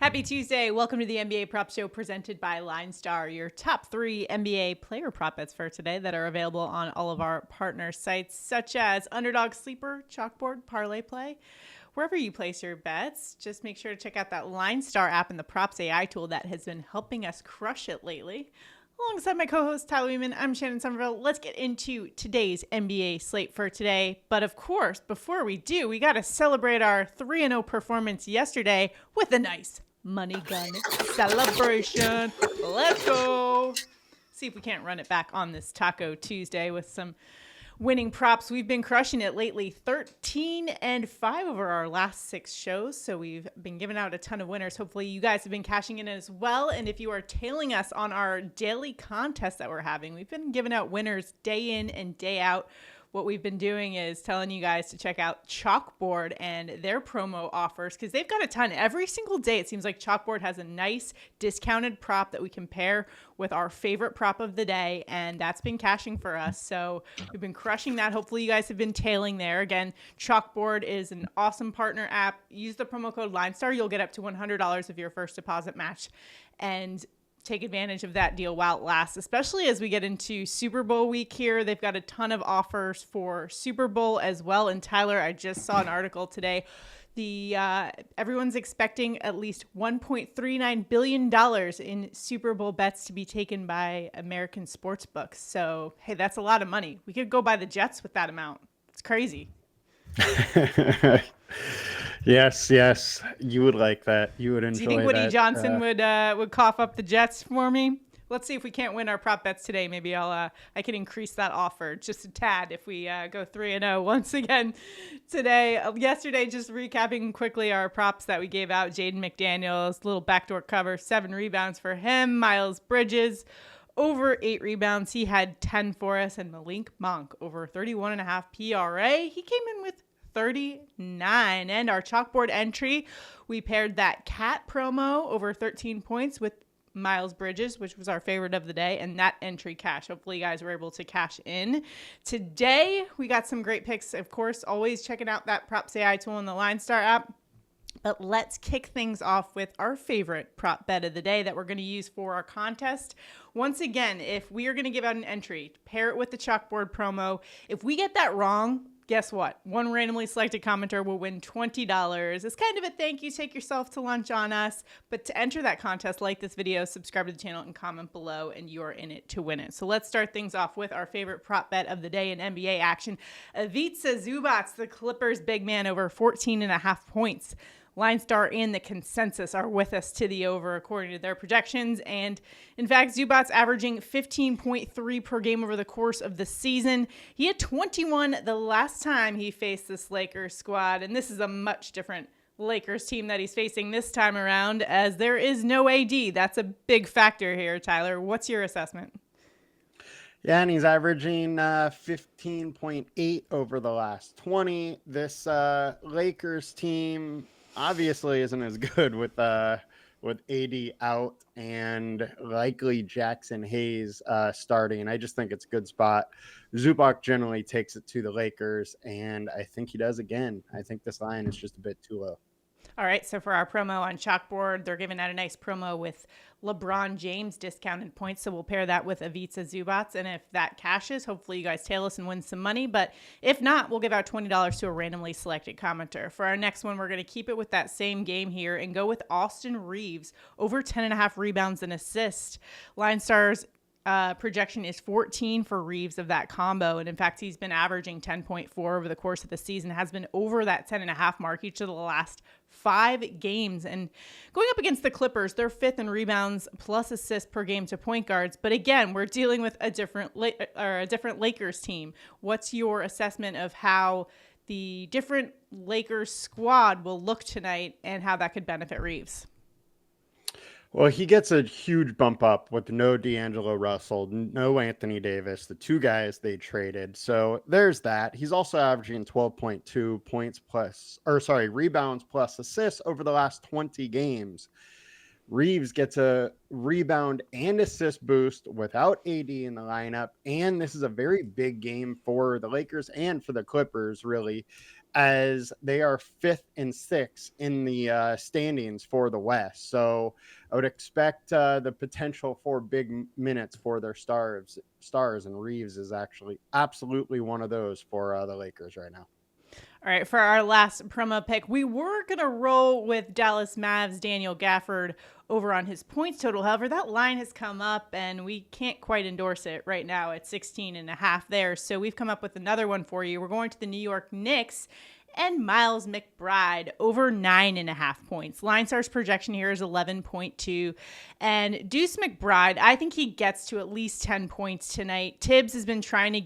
Happy Tuesday. Welcome to the NBA Prop Show presented by LineStar, your top 3 NBA player prop bets for today that are available on all of our partner sites, such as Underdog Sleeper, Chalkboard, Parlay Play. Wherever you place your bets, just make sure to check out that LineStar app and the Props AI tool that has been helping us crush it lately. Alongside my co-host, Tyler Wiemann, I'm Shannon Sommerville. Let's get into today's NBA slate for today. But of course, before we do, we got to celebrate our 3-0 performance yesterday with a nice money gun celebration. Let's go. See if we can't run it back on this Taco Tuesday with some winning props. We've been crushing it lately, 13-5 over our last 6 shows. So we've been giving out a ton of winners. Hopefully you guys have been cashing in as well. And if you are tailing us on our daily contest that we're having, we've been giving out winners day in and day out. What we've been doing is telling you guys to check out Chalkboard and their promo offers because they've got a ton. Every single day, it seems like Chalkboard has a nice discounted prop that we can pair with our favorite prop of the day, and that's been cashing for us. So we've been crushing that. Hopefully you guys have been tailing there. Again, Chalkboard is an awesome partner app. Use the promo code LineStar. You'll get up to $100 of your first deposit match. And take advantage of that deal while it lasts, especially as we get into Super Bowl week here. They've got a ton of offers for Super Bowl as well. And Tyler, I just saw an article today. Everyone's expecting at least $1.39 billion in Super Bowl bets to be taken by American sportsbooks. So, hey, that's a lot of money. We could go buy the Jets with that amount. It's crazy. Yes, you would like that. You would enjoy that. Do you think Woody Johnson would cough up the Jets for me? Let's see if we can't win our prop bets today. Maybe I can increase that offer just a tad if we go 3-0 once again today. Yesterday, just recapping quickly our props that we gave out. Jaden McDaniels, little backdoor cover, 7 rebounds for him. Miles Bridges, over 8 rebounds. He had 10 for us. And Malik Monk, over 31.5 PRA. He came in with 39. And our Chalkboard entry, we paired that cat promo over 13 points with Miles Bridges, which was our favorite of the day, and that entry cash. Hopefully you guys were able to cash in. Today, we got some great picks. Of course, always checking out that Props AI tool in the LineStar app. But let's kick things off with our favorite prop bet of the day that we're going to use for our contest. Once again, if we are going to give out an entry, pair it with the Chalkboard promo. If we get that wrong, guess what? One randomly selected commenter will win $20. It's kind of a thank you. Take yourself to lunch on us. But to enter that contest, like this video, subscribe to the channel, and comment below, and you are in it to win it. So let's start things off with our favorite prop bet of the day in NBA action. Ivica Zubac, the Clippers big man, over 14.5 points. LineStar and the consensus are with us to the over according to their projections. And in fact, Zubac's averaging 15.3 per game over the course of the season. He had 21 the last time he faced this Lakers squad. And this is a much different Lakers team that he's facing this time around, as there is no AD. That's a big factor here, Tyler. What's your assessment? Yeah, and he's averaging 15.8 over the last 20. This Lakers team obviously isn't as good with AD out and likely Jackson Hayes starting. I just think it's a good spot. Zubac generally takes it to the Lakers, and I think he does again. I think this line is just a bit too low. All right, so for our promo on Chalkboard, they're giving out a nice promo with LeBron James discounted points. So we'll pair that with Ivica Zubac. And if that cashes, hopefully you guys tail us and win some money. But if not, we'll give out $20 to a randomly selected commenter. For our next one, we're going to keep it with that same game here and go with Austin Reaves, over 10.5 rebounds and assists. LineStar's projection is 14 for Reaves of that combo. And in fact, he's been averaging 10.4 over the course of the season, has been over that 10.5 mark each of the last 5 games. And going up against the Clippers, they're 5th in rebounds plus assists per game to point guards. But again, we're dealing with a different Lakers team. What's your assessment of how the different Lakers squad will look tonight and how that could benefit Reaves? Well, he gets a huge bump up with no D'Angelo Russell, no Anthony Davis, the 2 guys they traded. So there's that. He's also averaging 12.2 rebounds plus assists over the last 20 games. Reaves gets a rebound and assist boost without AD in the lineup. And this is a very big game for the Lakers and for the Clippers, really, as they are 5th and 6th in the standings for the West. So I would expect the potential for big minutes for their stars, and Reaves is actually absolutely one of those for the Lakers right now. All right, for our last promo pick, we were going to roll with Dallas Mavs Daniel Gafford over on his points total. However, that line has come up and we can't quite endorse it right now at 16.5 there. So we've come up with another one for you. We're going to the New York Knicks and Miles McBride over 9.5 points. LineStar's projection here is 11.2. And Deuce McBride, I think he gets to at least 10 points tonight. Tibbs has been trying to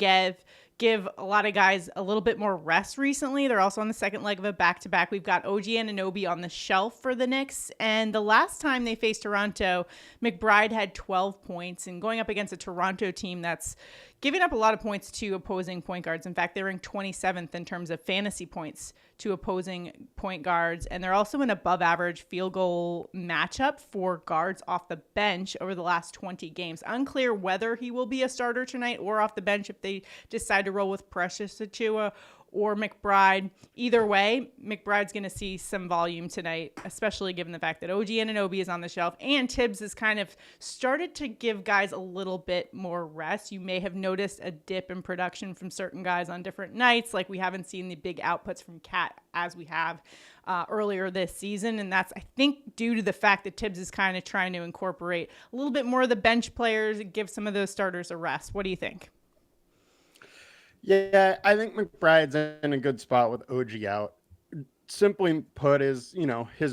give a lot of guys a little bit more rest recently. They're also on the second leg of a back-to-back. We've got OG Anunoby on the shelf for the Knicks. And the last time they faced Toronto, McBride had 12 points. And going up against a Toronto team that's giving up a lot of points to opposing point guards. In fact, they're ranked 27th in terms of fantasy points to opposing point guards. And they're also an above-average field goal matchup for guards off the bench over the last 20 games. Unclear whether he will be a starter tonight or off the bench if they decide to roll with Precious Achiuwa or McBride. Either way, McBride's going to see some volume tonight, especially given the fact that OG Anunoby is on the shelf and Tibbs has kind of started to give guys a little bit more rest. You may have noticed a dip in production from certain guys on different nights, like we haven't seen the big outputs from Cat as we have earlier this season. And that's, I think, due to the fact that Tibbs is kind of trying to incorporate a little bit more of the bench players and give some of those starters a rest. What do you think? Yeah, I think McBride's in a good spot with OG out. Simply put, his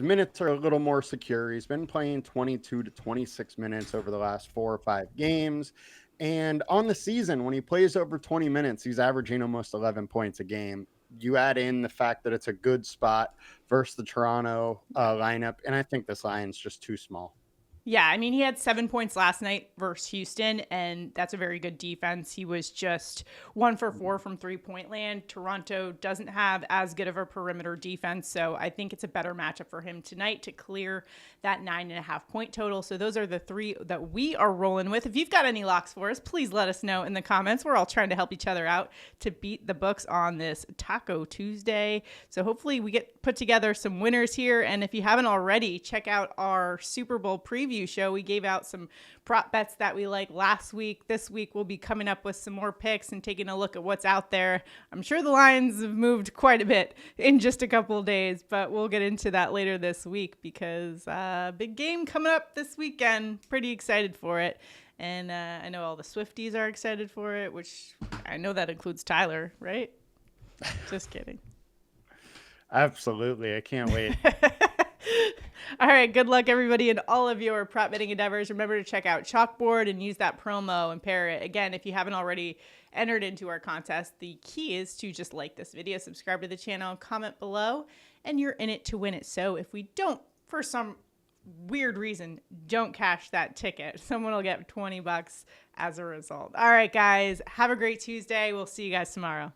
minutes are a little more secure. He's been playing 22 to 26 minutes over the last 4 or 5 games. And on the season, when he plays over 20 minutes, he's averaging almost 11 points a game. You add in the fact that it's a good spot versus the Toronto lineup, and I think this line's just too small. Yeah, I mean, he had 7 points last night versus Houston, and that's a very good defense. He was just 1 for 4 from three-point land. Toronto doesn't have as good of a perimeter defense, so I think it's a better matchup for him tonight to clear that 9.5 point total. So those are the 3 that we are rolling with. If you've got any locks for us, please let us know in the comments. We're all trying to help each other out to beat the books on this Taco Tuesday. So hopefully we get put together some winners here, and if you haven't already, check out our Super Bowl preview show. We gave out some prop bets that we liked last week. This week we'll be coming up with some more picks and taking a look at what's out there. I'm sure the lines have moved quite a bit in just a couple of days, but we'll get into that later this week because big game coming up this weekend. Pretty excited for it. And I know all the Swifties are excited for it, which I know that includes Tyler, right? Just kidding. Absolutely. I can't wait. All right. Good luck, everybody, in all of your prop betting endeavors. Remember to check out Chalkboard and use that promo and pair it. Again, if you haven't already entered into our contest, the key is to just like this video, subscribe to the channel, comment below, and you're in it to win it. So if we don't, for some weird reason, don't cash that ticket, someone will get $20 as a result. All right, guys. Have a great Tuesday. We'll see you guys tomorrow.